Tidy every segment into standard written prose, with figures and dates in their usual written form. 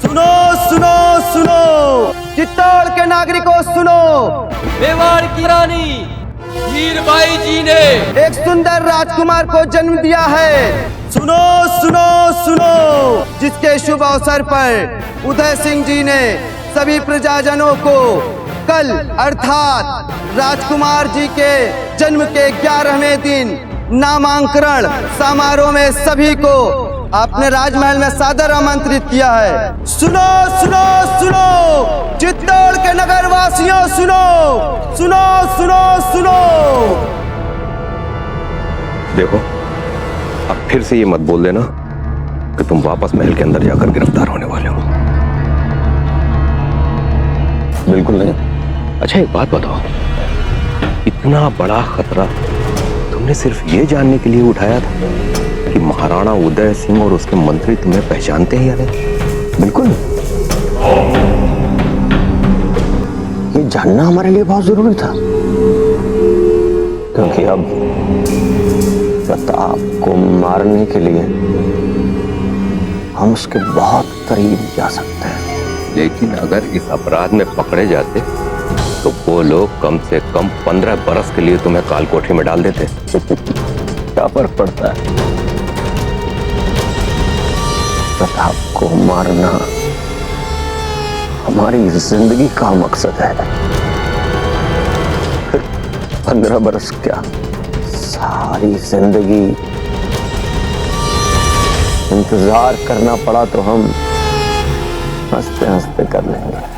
सुनो सुनो सुनो, चित्तौड़ के नागरिकों सुनो, मेवाड़ की रानी हीरबाई जी ने एक सुंदर राजकुमार को जन्म दिया है। सुनो सुनो सुनो, जिसके शुभ अवसर पर उदय सिंह जी ने सभी प्रजाजनों को कल अर्थात राजकुमार जी के जन्म के 11वें दिन नामांकन समारोह में सभी को अपने राजमहल में सादर आमंत्रित किया है। सुनो सुनो सुनो, चित्तौड़ के नगर वासियों सुनो, सुनो सुनो सुनो। देखो, अब फिर से ये मत बोल देना कि तुम वापस महल के अंदर जाकर गिरफ्तार होने वाले हो। बिल्कुल नहीं। अच्छा एक बात बताओ, इतना बड़ा खतरा तुमने सिर्फ ये जानने के लिए उठाया था कि महाराणा उदय सिंह और उसके मंत्री तुम्हें पहचानते हैं या नहीं? बिल्कुल, ये जानना हमारे लिए बहुत जरूरी था, क्योंकि अब प्रताप को मारने के लिए हम उसके बहुत करीब जा सकते हैं। लेकिन अगर इस अपराध में पकड़े जाते तो वो लोग कम से कम 15 बरस के लिए तुम्हें कालकोठरी में डाल देते। क्या फर्क पड़ता है? प्रताप को मारना हमारी जिंदगी का मकसद है। 15 बरस क्या, सारी जिंदगी इंतजार करना पड़ा तो हम हंसते हंसते कर लेंगे।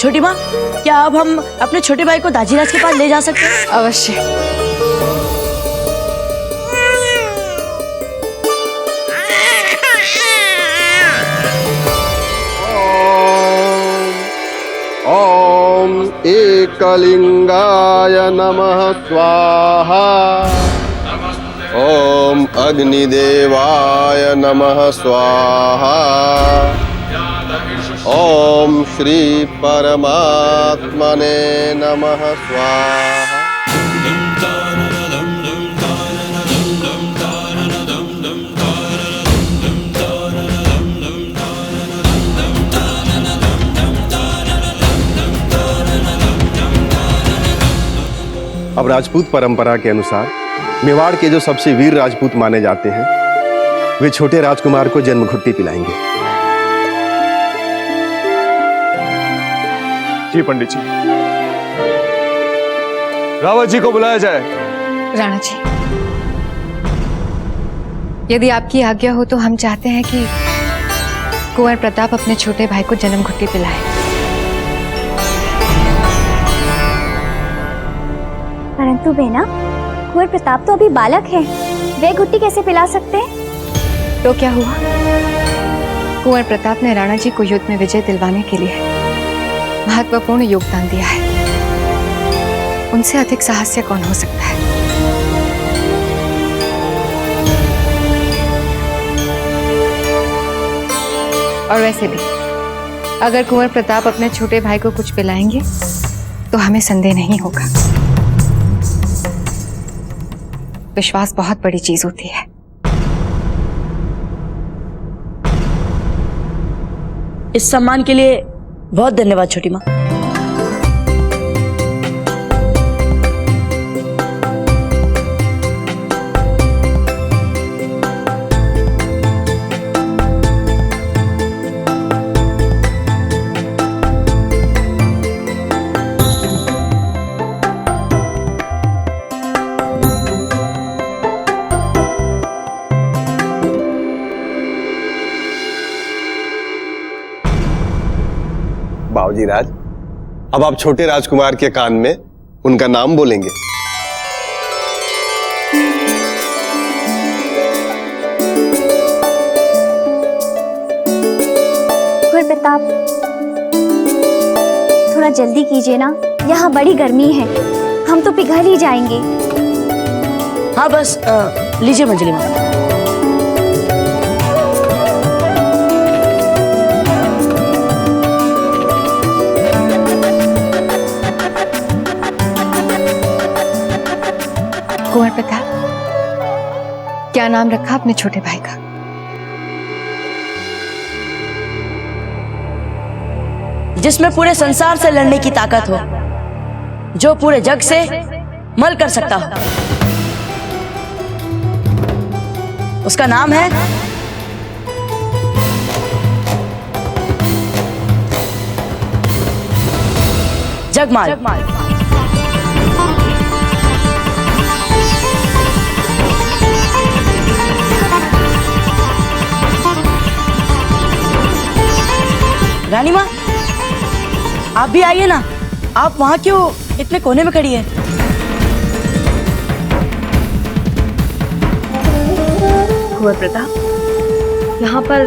छोटी माँ, क्या अब हम अपने छोटे भाई को दाजीराज के पास ले जा सकते हैं? अवश्य। ओम एकलिंगाय नमः स्वाहा। ओम अग्निदेवाय नमः स्वाहा। ओम श्री परमात्मने नमः स्वाहा। अब राजपूत परंपरा के अनुसार मेवाड़ के जो सबसे वीर राजपूत माने जाते हैं वे छोटे राजकुमार को जन्म घुट्टी पिलाएंगे। जी पंडित जी। रावत जी को बुलाया जाए। राणा जी, यदि आपकी आज्ञा हो तो हम चाहते हैं कि कुंवर प्रताप अपने छोटे भाई को जन्म घुट्टी पिलाए। परंतु बेना, कुंवर प्रताप तो अभी बालक है, वे घुट्टी कैसे पिला सकते हैं? तो क्या हुआ? कुंवर प्रताप ने राणा जी को युद्ध में विजय दिलवाने के लिए महत्वपूर्ण योगदान दिया है। उनसे अधिक साहस्य कौन हो सकता है? और वैसे भी अगर कुंवर प्रताप अपने छोटे भाई को कुछ पिलाएंगे तो हमें संदेह नहीं होगा। विश्वास बहुत बड़ी चीज होती है। इस सम्मान के लिए बहुत धन्यवाद छोटी माँ। बाबूजी राज, अब आप छोटे राजकुमार के कान में उनका नाम बोलेंगे। प्रताप, थोड़ा जल्दी कीजिए ना, यहाँ बड़ी गर्मी है, हम तो पिघल ही जाएंगे। हाँ बस लीजिए मंजली माँ। कुंवर प्रताप, क्या नाम रखा अपने छोटे भाई का? जिसमें पूरे संसार से लड़ने की ताकत हो, जो पूरे जग से मल कर सकता हो, उसका नाम है जगमाल। रानी माँ, आप भी आइए ना। आप वहां क्यों इतने कोने में खड़ी है? कुंवर प्रताप, यहाँ पर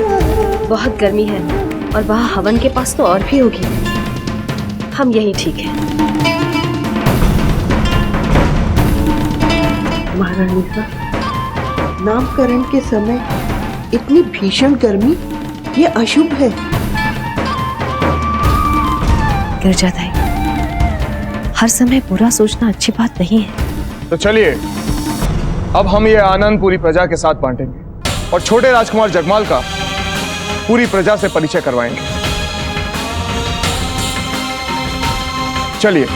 बहुत गर्मी है और वहाँ हवन के पास तो और भी होगी। हम यहीं ठीक है। महारानी साहब, नामकरण के समय इतनी भीषण गर्मी, ये अशुभ है। गिरजादाई, हर समय बुरा सोचना अच्छी बात नहीं है। तो चलिए अब हम ये आनंद पूरी प्रजा के साथ बांटेंगे और छोटे राजकुमार जगमाल का पूरी प्रजा से परिचय करवाएंगे। चलिए।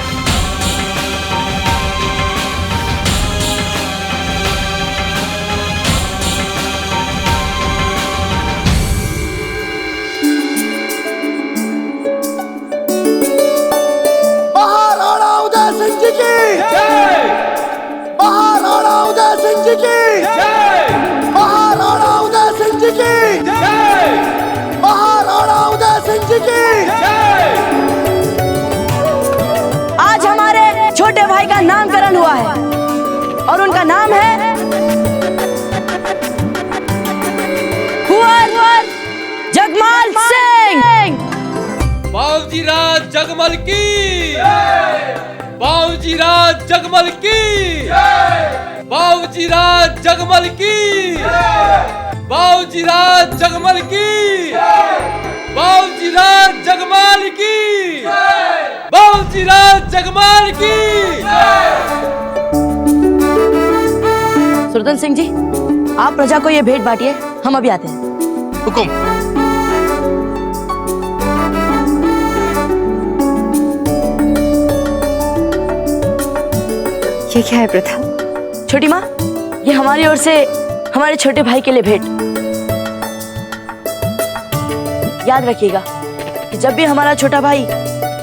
महाराणा उदय सिंह जी की जय! महाराणा उदय सिंह जी की जय! महाराणा उदय सिंह जी की जय! महाराणा उदय सिंह जी की जय! आज हमारे छोटे भाई का नामकरण हुआ है और उनका नाम है कुंवर जगमाल सिंह। बाबूजी राज जगमल की बाबूजी राज जगमल की बाबूजी राज जगमल की बाबूजी राज जगमल की बाबूजी राज जगमाल की बाबूजी राज जगमाल की। सुरदन सिंह जी, आप प्रजा को ये भेंट बांटिए, हम अभी आते हैं। हुकुम। ये क्या है प्रताप? छोटी माँ, ये हमारी ओर से हमारे छोटे भाई के लिए भेंट। याद रखिएगा कि जब भी हमारा छोटा भाई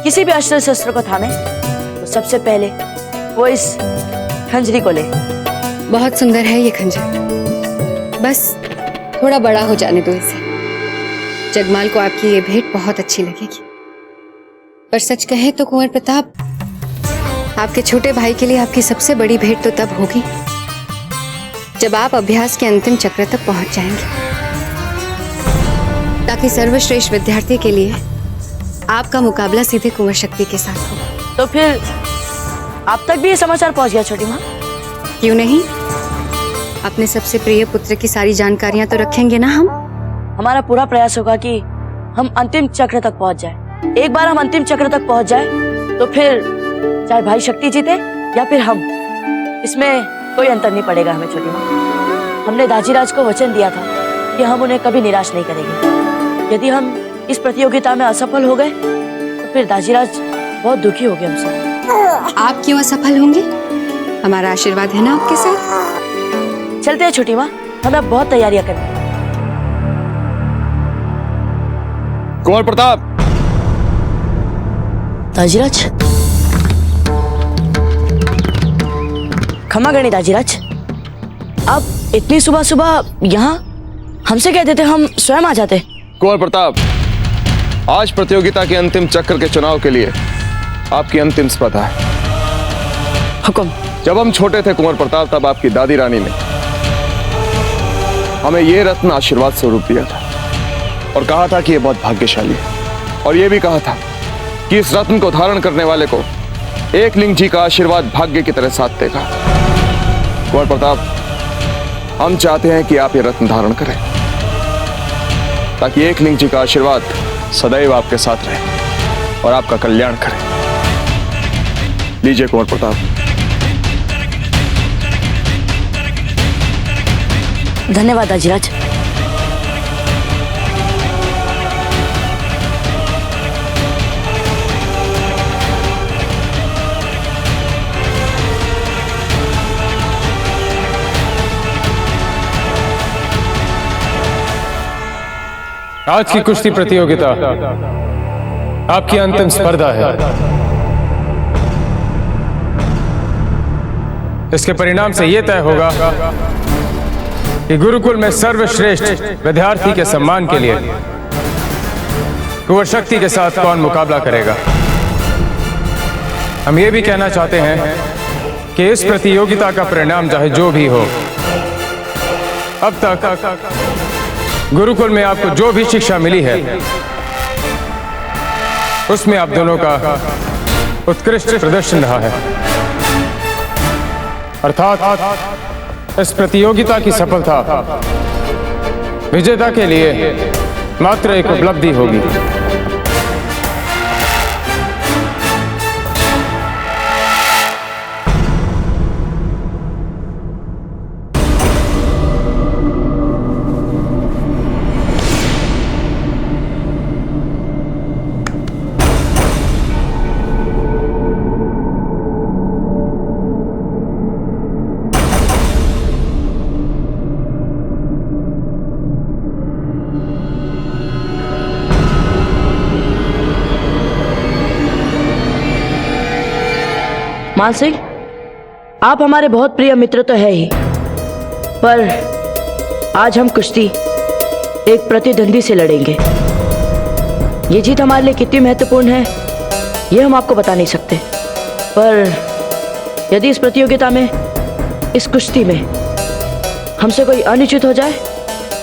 किसी भी अस्त्र शस्त्र को थामे तो सबसे पहले वो इस खंजरी को ले। बहुत सुंदर है ये खंजर, बस थोड़ा बड़ा हो जाने दो इसे। जगमाल को आपकी ये भेंट बहुत अच्छी लगेगी। पर सच कहें तो कुंवर प्रताप, आपके छोटे भाई के लिए आपकी सबसे बड़ी भेंट तो तब होगी जब आप अभ्यास के अंतिम चक्र तक पहुंच जाएंगे, ताकि सर्वश्रेष्ठ विद्यार्थी के लिए आपका मुकाबला सीधे कुंवर शक्ति के साथ हो। तो फिर आप तक भी ये समाचार पहुंच गया छोटी माँ? क्यों नहीं, अपने सबसे प्रिय पुत्र की सारी जानकारियां तो रखेंगे ना हम। हमारा पूरा प्रयास होगा कि हम अंतिम चक्र तक पहुंच जाए। एक बार हम अंतिम चक्र तक पहुंच जाए तो फिर चाहे भाई शक्ति जीते या फिर हम, इसमें कोई अंतर नहीं पड़ेगा हमें छोटी माँ। हमने दाजीराज को वचन दिया था कि हम उन्हें कभी निराश नहीं करेंगे। यदि हम इस प्रतियोगिता में असफल हो गए तो फिर दाजीराज बहुत दुखी हो गए हमसे। आप क्यों असफल होंगे? हमारा आशीर्वाद है ना आपके साथ। चलते हैं छोटी माँ, हमें बहुत तैयारियां करनी है। कुंवर प्रताप। दाजीराज, क्षमा करनी दाजीराज, आप इतनी सुबह सुबह यहाँ हमसे कह देते, हम स्वयं आ जाते। कुंवर प्रताप, आज प्रतियोगिता के अंतिम चक्र के चुनाव के लिए आपकी अंतिम स्पर्धा है। हुक्म। जब हम छोटे थे कुंवर प्रताप, तब आपकी दादी रानी ने हमें ये रत्न आशीर्वाद स्वरूप दिया था और कहा था कि ये बहुत भाग्यशाली है। और यह भी कहा था कि इस रत्न को धारण करने वाले को एकलिंग जी का आशीर्वाद भाग्य की तरह साथ देगा। कुंवर प्रताप, हम चाहते हैं कि आप ये रत्न धारण करें ताकि एकलिंग जी का आशीर्वाद सदैव आपके साथ रहे और आपका कल्याण करे। लीजिए कुंवर प्रताप। धन्यवाद अजिराज। आज की कुश्ती प्रतियोगिता आपकी अंतिम स्पर्धा है। इसके परिणाम से यह तय होगा कि गुरुकुल में सर्वश्रेष्ठ विद्यार्थी के सम्मान के लिए कुंवर शक्ति के साथ कौन मुकाबला करेगा। हम ये भी कहना चाहते हैं कि इस प्रतियोगिता का परिणाम चाहे जो भी हो, अब तक गुरुकुल में आपको जो भी शिक्षा मिली है उसमें आप दोनों का उत्कृष्ट प्रदर्शन रहा है। अर्थात इस प्रतियोगिता की सफलता विजेता के लिए मात्र एक उपलब्धि होगी। मान सिंह, आप हमारे बहुत प्रिय मित्र तो है ही, पर आज हम कुश्ती एक प्रतिद्वंदी से लड़ेंगे। ये जीत हमारे लिए कितनी महत्वपूर्ण है ये हम आपको बता नहीं सकते, पर यदि इस प्रतियोगिता में, इस कुश्ती में हमसे कोई अनिश्चित हो जाए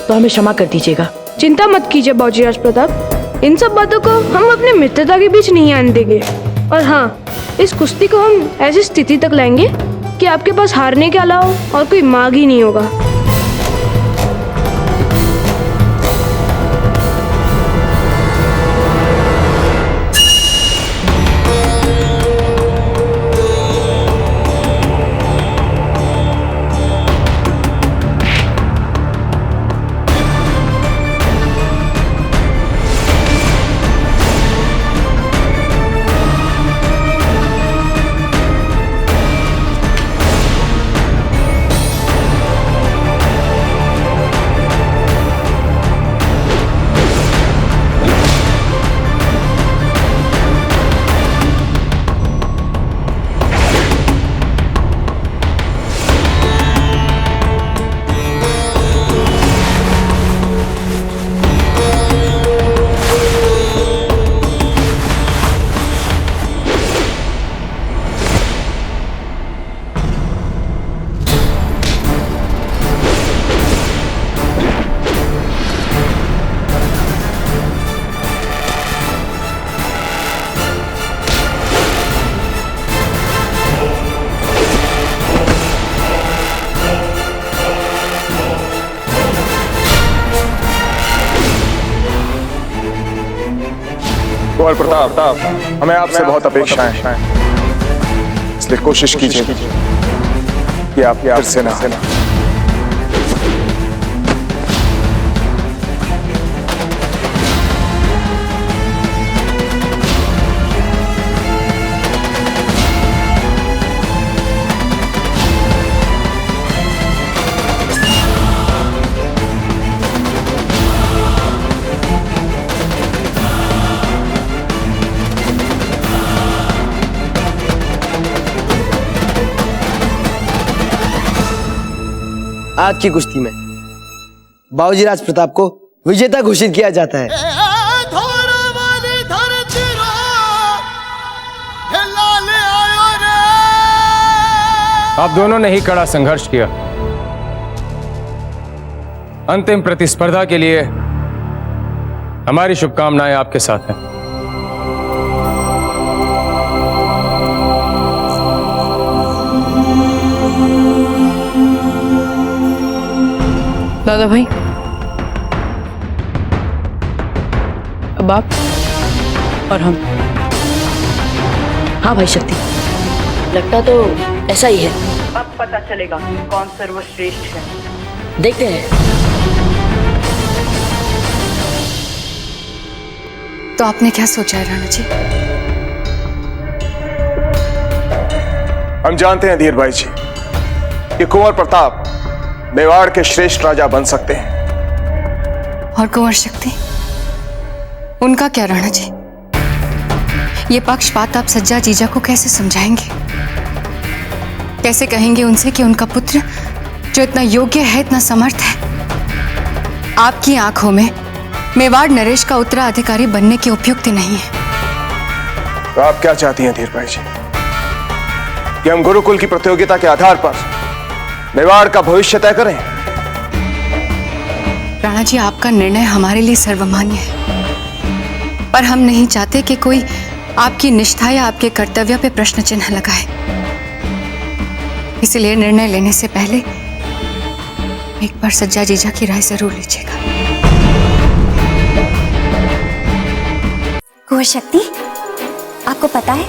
तो हमें क्षमा कर दीजिएगा। चिंता मत कीजिए बाबूजी प्रताप, इन सब बातों को हम अपने मित्रता के बीच नहीं आने देंगे। और हाँ, इस कुश्ती को हम ऐसी स्थिति तक लाएंगे कि आपके पास हारने के अलावा और कोई मार्ग ही नहीं होगा। कुंवर प्रताप, हमें आपसे बहुत अपेक्षाएं हैं, इसलिए कोशिश कीजिए कि आप फिर से ना। आज की कुश्ती में बाबूजी राज प्रताप को विजेता घोषित किया जाता है। आप दोनों ने ही कड़ा संघर्ष किया। अंतिम प्रतिस्पर्धा के लिए हमारी शुभकामनाएं आपके साथ हैं। दादा भाई, अब आप और हम। हाँ भाई शक्ति, लगता तो ऐसा ही है। अब पता चलेगा कौन सर्वश्रेष्ठ है। देखते हैं। तो आपने क्या सोचा है राणा जी? हम जानते हैं धीर भाई जी कि कुंवर प्रताप मेवाड़ के श्रेष्ठ राजा बन सकते हैं। और कुंवर शक्ति, उनका क्या राणा जी? ये पक्षपात आप सज्जा जीजा को कैसे समझाएंगे? कैसे कहेंगे उनसे कि उनका पुत्र जो इतना योग्य है, इतना समर्थ है, आपकी आंखों में मेवाड़ नरेश का उत्तराधिकारी बनने की उपयुक्त नहीं है? तो आप क्या चाहती हैं धीर भाई जी, कि हम गुरुकुल की प्रतियोगिता के आधार पर मेवाड़ का भविष्य तय करें? राणा जी, आपका निर्णय हमारे लिए सर्वमान्य है, पर हम नहीं चाहते कि कोई आपकी निष्ठा या आपके कर्तव्य पे प्रश्न चिन्ह लगाए। इसलिए निर्णय लेने से पहले एक बार सज्जा जीजा की राय जरूर लीजिएगा। कुंवर शक्ति, आपको पता है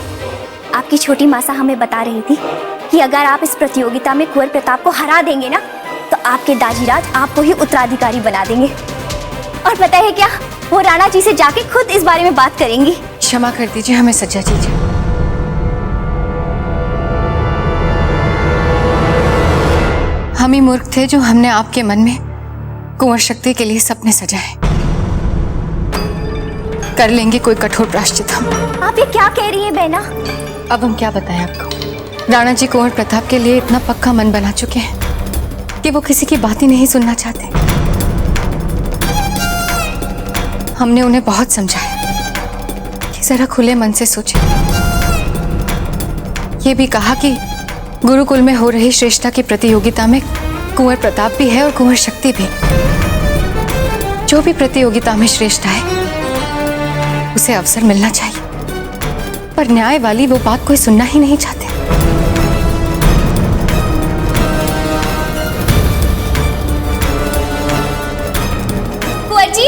आपकी छोटी मासा हमें बता रही थी कि अगर आप इस प्रतियोगिता में कुंवर प्रताप को हरा देंगे ना, तो आपके दाजीराज आपको ही उत्तराधिकारी बना देंगे। और पता है क्या, वो राणा जी से जाके खुद इस बारे में बात करेंगी। क्षमा कर दीजिए हमें सज्जा जीजा। हम ही मूर्ख थे जो हमने आपके मन में कुंवर शक्ति के लिए सपने सजाए। कर लेंगे कोई कठोर प्रायश्चित हम। आप ये क्या कह रही है बहना? अब हम क्या बताएं आपको? राणा जी कुंवर प्रताप के लिए इतना पक्का मन बना चुके हैं कि वो किसी की बात ही नहीं सुनना चाहते। हमने उन्हें बहुत समझाया कि जरा खुले मन से सोचें। ये भी कहा कि गुरुकुल में हो रही श्रेष्ठता की प्रतियोगिता में कुंवर प्रताप भी है और कुंवर शक्ति भी। जो भी प्रतियोगिता में श्रेष्ठ है उसे अवसर मिलना चाहिए, पर न्याय वाली वो बात कोई सुनना ही नहीं चाहते। कुंवर जी,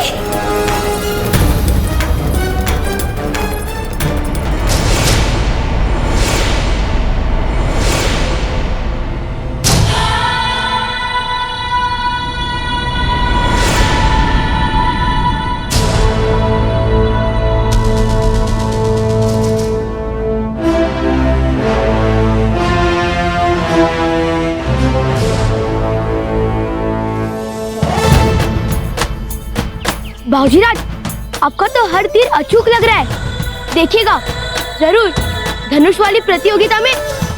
बाबूजीराज, आपका तो हर तीर अचूक लग रहा है। देखिएगा, जरूर धनुष वाली प्रतियोगिता में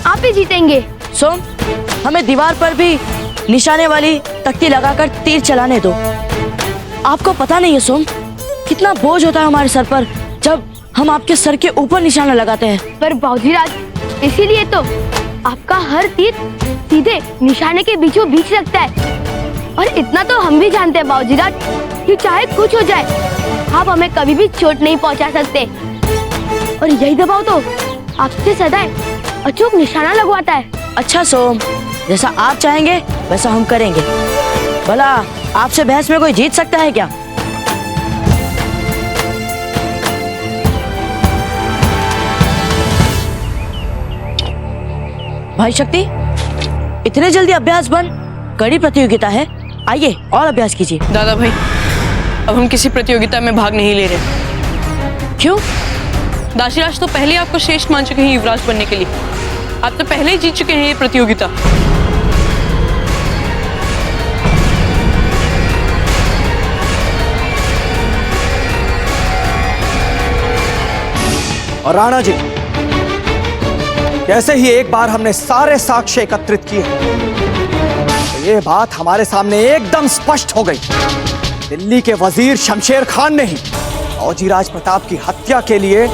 आप ही जीतेंगे। सोम, हमें दीवार पर भी निशाने वाली तख्ती लगाकर तीर चलाने दो। आपको पता नहीं है सोम, कितना बोझ होता है हमारे सर पर जब हम आपके सर के ऊपर निशाना लगाते हैं। पर बाबूजीराज, इसीलिए तो आपका हर तीर सीधे निशाने के बीचों बीच लगता है। और इतना तो हम भी जानते हैं बाबूजीराज कि चाहे कुछ हो जाए, आप हमें कभी भी चोट नहीं पहुंचा सकते। और यही दबाव तो आपसे सदैव अचूक निशाना लगवाता है। अच्छा सोम, जैसा आप चाहेंगे वैसा हम करेंगे। भला आपसे बहस में कोई जीत सकता है क्या? भाई शक्ति, इतने जल्दी अभ्यास बंद? कड़ी प्रतियोगिता है, आइए और अभ्यास कीजिए। दादा भाई, अब हम किसी प्रतियोगिता में भाग नहीं ले रहे। क्यों? दाशीराज तो पहले आपको श्रेष्ठ मान चुके हैं युवराज बनने के लिए। आप तो पहले ही जीत चुके हैं ये प्रतियोगिता। और राणा जी, जैसे ही एक बार हमने सारे साक्ष्य एकत्रित किए तो ये बात हमारे सामने एकदम स्पष्ट हो गई। दिल्ली के वजीर शमशेर खान ने ही फौजीराज प्रताप की हत्या के लिए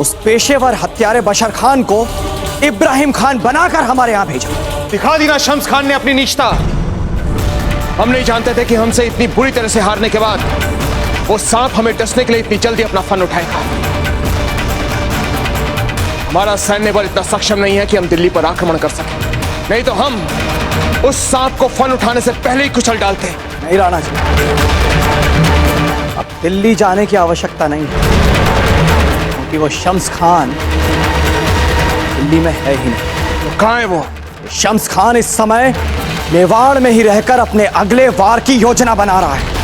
उस पेशेवर हत्यारे बशर खान को इब्राहिम खान बनाकर हमारे यहां भेजा। दिखा दी ना शम्स खान ने अपनी नीचता। हम नहीं जानते थे कि हमसे इतनी बुरी तरह से हारने के बाद वो सांप हमें डसने के लिए इतनी जल्दी अपना फन उठाएगा। हमारा सैन्य बल इतना सक्षम नहीं है कि हम दिल्ली पर आक्रमण कर सकें, नहीं तो हम उस सांप को फन उठाने से पहले ही कुचल डालते। नहीं राणा जी, अब दिल्ली जाने की आवश्यकता नहीं है, क्योंकि वो शम्स खान दिल्ली में है ही नहीं। तो कहाँ है वो? शम्स खान इस समय मेवाड़ में ही रहकर अपने अगले वार की योजना बना रहा है।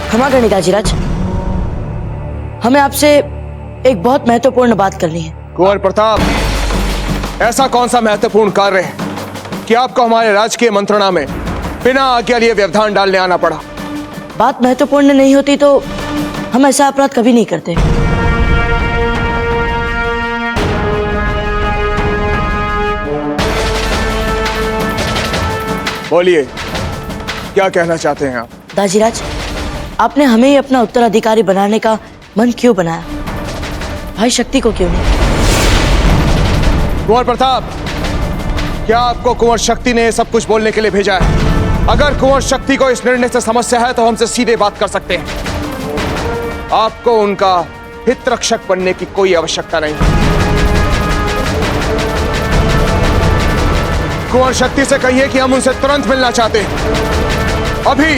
क्षमा करने दाजीराज, हमें आपसे एक बहुत महत्वपूर्ण बात करनी है। कुंवर प्रताप, ऐसा कौन सा महत्वपूर्ण कार्य है कि आपको हमारे राजकीय मंत्रणा में बिना आज्ञा लिए व्यवधान डालने आना पड़ा? बात महत्वपूर्ण नहीं होती तो हम ऐसा अपराध कभी नहीं करते। बोलिए, क्या कहना चाहते हैं आप? दाजीराज, आपने हमें ही अपना उत्तराधिकारी बनाने का मन क्यों बनाया? भाई शक्ति को क्यों नहीं? कुंवर प्रताप, क्या आपको कुंवर शक्ति ने सब कुछ बोलने के लिए भेजा है? अगर कुंवर शक्ति को इस निर्णय से समस्या है तो हमसे सीधे बात कर सकते हैं। आपको उनका हित रक्षक बनने की कोई आवश्यकता नहीं। कुंवर शक्ति से कहिए कि हम उनसे तुरंत मिलना चाहते हैं, अभी।